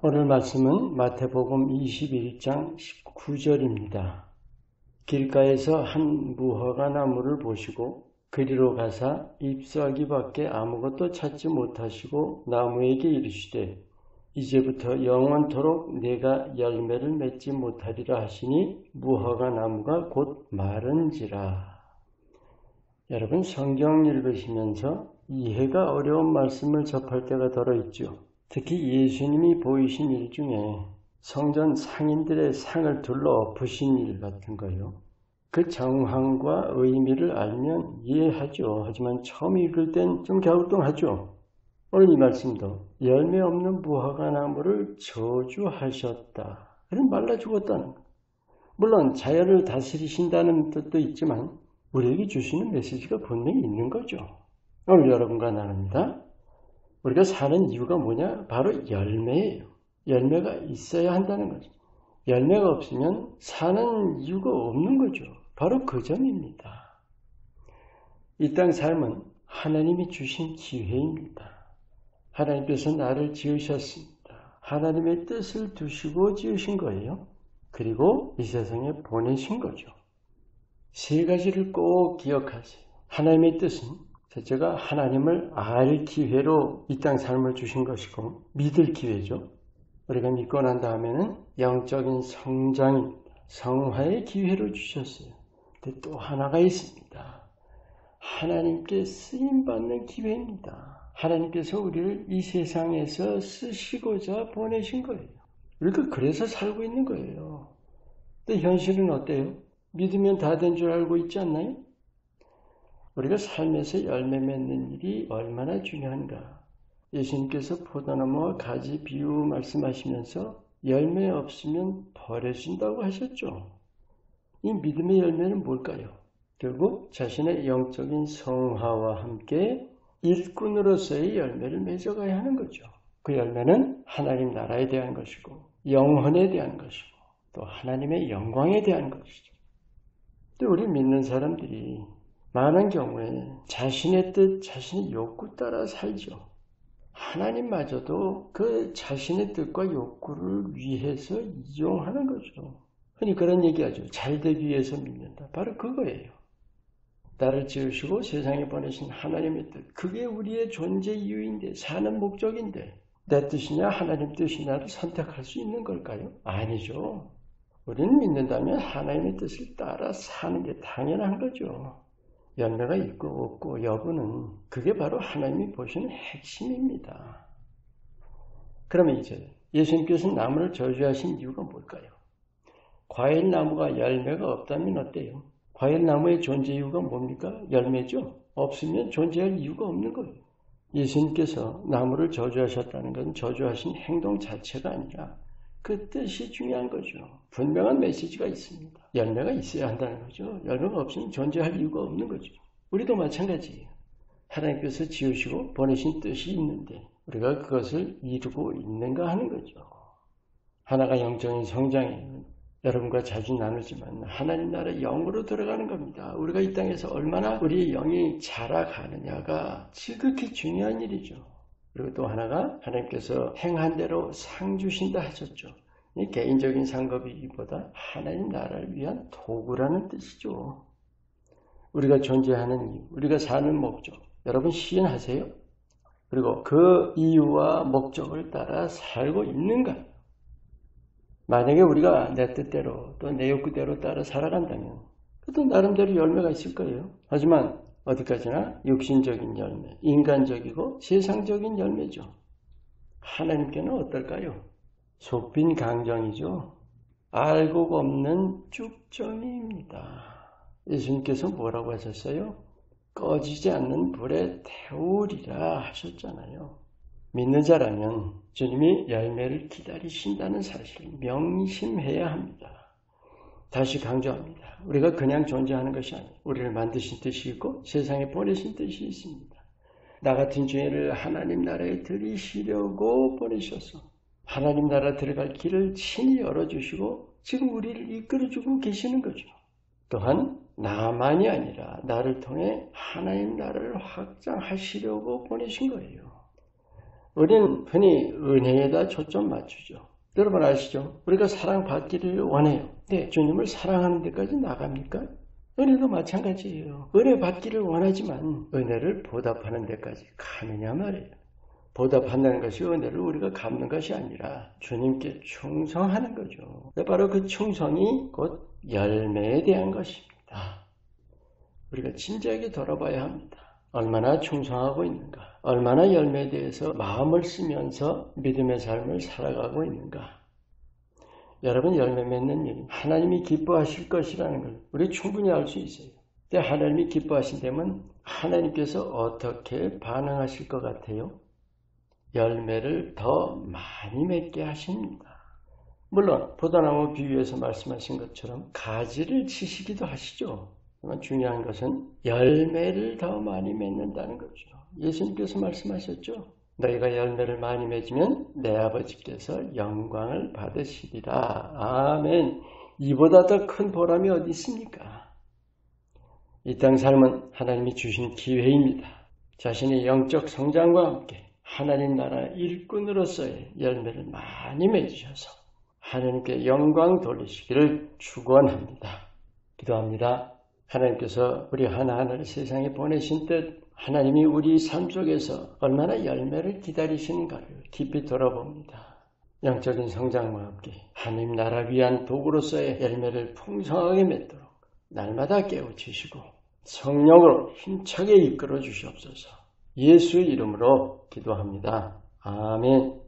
오늘 말씀은 마태복음 21장 19절입니다. 길가에서 한 무화과 나무를 보시고 그리로 가사 잎사귀밖에 아무것도 찾지 못하시고 나무에게 이르시되 이제부터 영원토록 내가 열매를 맺지 못하리라 하시니 무화과 나무가 곧 마른지라. 여러분, 성경 읽으시면서 이해가 어려운 말씀을 접할 때가 더러 있죠. 특히 예수님이 보이신 일 중에 성전 상인들의 상을 둘러엎으신 일 같은 거요. 그 정황과 의미를 알면 이해하죠. 하지만 처음 읽을 땐 좀 갸우뚱하죠. 오늘 이 말씀도 열매 없는 무화과 나무를 저주하셨다. 그럼 말라 죽었다는 거. 물론 자연을 다스리신다는 뜻도 있지만 우리에게 주시는 메시지가 분명히 있는 거죠. 오늘 여러분과 나눕니다. 우리가 사는 이유가 뭐냐? 바로 열매예요. 열매가 있어야 한다는 거죠. 열매가 없으면 사는 이유가 없는 거죠. 바로 그 점입니다. 이 땅 삶은 하나님이 주신 기회입니다. 하나님께서 나를 지으셨습니다. 하나님의 뜻을 두시고 지으신 거예요. 그리고 이 세상에 보내신 거죠. 세 가지를 꼭 기억하세요. 하나님의 뜻은 첫째가 하나님을 알 기회로 이 땅 삶을 주신 것이고 믿을 기회죠. 우리가 믿고 난 다음에는 영적인 성장입니다. 성화의 기회로 주셨어요. 근데 또 하나가 있습니다. 하나님께 쓰임받는 기회입니다. 하나님께서 우리를 이 세상에서 쓰시고자 보내신 거예요. 우리가 그래서 살고 있는 거예요. 근데 현실은 어때요? 믿으면 다 된 줄 알고 있지 않나요? 우리가 삶에서 열매 맺는 일이 얼마나 중요한가. 예수님께서 포도나무와 가지 비유 말씀하시면서 열매 없으면 버려진다고 하셨죠. 이 믿음의 열매는 뭘까요? 결국 자신의 영적인 성화와 함께 일꾼으로서의 열매를 맺어가야 하는 거죠. 그 열매는 하나님 나라에 대한 것이고 영혼에 대한 것이고 또 하나님의 영광에 대한 것이죠. 또 우리 믿는 사람들이 많은 경우에 자신의 뜻, 자신의 욕구 따라 살죠. 하나님마저도 그 자신의 뜻과 욕구를 위해서 이용하는 거죠. 흔히 그런 얘기하죠. 잘되기 위해서 믿는다. 바로 그거예요. 나를 지으시고 세상에 보내신 하나님의 뜻. 그게 우리의 존재 이유인데, 사는 목적인데, 내 뜻이냐 하나님 뜻이냐를 선택할 수 있는 걸까요? 아니죠. 우리는 믿는다면 하나님의 뜻을 따라 사는 게 당연한 거죠. 열매가 있고 없고 여부는 그게 바로 하나님이 보시는 핵심입니다. 그러면 이제 예수님께서 나무를 저주하신 이유가 뭘까요? 과일나무가 열매가 없다면 어때요? 과일나무의 존재 이유가 뭡니까? 열매죠? 없으면 존재할 이유가 없는 거예요. 예수님께서 나무를 저주하셨다는 건 저주하신 행동 자체가 아니라 그 뜻이 중요한 거죠. 분명한 메시지가 있습니다. 열매가 있어야 한다는 거죠. 열매가 없으면 존재할 이유가 없는 거죠. 우리도 마찬가지예요. 하나님께서 지으시고 보내신 뜻이 있는데 우리가 그것을 이루고 있는가 하는 거죠. 하나가 영적인 성장이에요. 여러분과 자주 나누지만 하나님 나라 영으로 들어가는 겁니다. 우리가 이 땅에서 얼마나 우리의 영이 자라가느냐가 지극히 중요한 일이죠. 그리고 또 하나가 하나님께서 행한 대로 상 주신다 하셨죠. 이 개인적인 상급이기보다 하나님 나라를 위한 도구라는 뜻이죠. 우리가 존재하는 이유, 우리가 사는 목적, 여러분 시인하세요? 그리고 그 이유와 목적을 따라 살고 있는가? 만약에 우리가 내 뜻대로 또 내 욕구대로 따라 살아간다면 그것도 나름대로 열매가 있을 거예요. 하지만 어디까지나 육신적인 열매, 인간적이고 세상적인 열매죠. 하나님께는 어떨까요? 속빈 강정이죠. 알고 없는 쭉정이입니다. 예수님께서 뭐라고 하셨어요? 꺼지지 않는 불에 태우리라 하셨잖아요. 믿는 자라면 주님이 열매를 기다리신다는 사실을 명심해야 합니다. 다시 강조합니다. 우리가 그냥 존재하는 것이 아니에요. 우리를 만드신 뜻이 있고 세상에 보내신 뜻이 있습니다. 나 같은 죄인을 하나님 나라에 들이시려고 보내셔서 하나님 나라 들어갈 길을 친히 열어주시고 지금 우리를 이끌어주고 계시는 거죠. 또한 나만이 아니라 나를 통해 하나님 나라를 확장하시려고 보내신 거예요. 우리는 흔히 은혜에다 초점 맞추죠. 여러분 아시죠? 우리가 사랑받기를 원해요. 네, 주님을 사랑하는 데까지 나갑니까? 은혜도 마찬가지예요. 은혜 받기를 원하지만 은혜를 보답하는 데까지 가느냐 말이에요. 보답한다는 것이 은혜를 우리가 갚는 것이 아니라 주님께 충성하는 거죠. 바로 그 충성이 곧 열매에 대한 것입니다. 우리가 진지하게 돌아봐야 합니다. 얼마나 충성하고 있는가? 얼마나 열매에 대해서 마음을 쓰면서 믿음의 삶을 살아가고 있는가? 여러분 열매 맺는 일, 하나님이 기뻐하실 것이라는 걸 우리 충분히 알 수 있어요. 근데 하나님이 기뻐하신다면 하나님께서 어떻게 반응하실 것 같아요? 열매를 더 많이 맺게 하십니다. 물론 포도나무 비유에서 말씀하신 것처럼 가지를 치시기도 하시죠. 하지만 중요한 것은 열매를 더 많이 맺는다는 거죠. 예수님께서 말씀하셨죠. 너희가 열매를 많이 맺으면 내 아버지께서 영광을 받으시리라. 아멘. 이보다 더 큰 보람이 어디 있습니까? 이 땅 삶은 하나님이 주신 기회입니다. 자신의 영적 성장과 함께 하나님 나라 일꾼으로서의 열매를 많이 맺으셔서 하나님께 영광 돌리시기를 축원합니다. 기도합니다. 하나님께서 우리 하나하나를 세상에 보내신 뜻, 하나님이 우리 삶 속에서 얼마나 열매를 기다리시는가를 깊이 돌아봅니다. 영적인 성장과 함께 하나님 나라 위한 도구로서의 열매를 풍성하게 맺도록 날마다 깨우치시고 성령으로 힘차게 이끌어 주시옵소서. 예수의 이름으로 기도합니다. 아멘.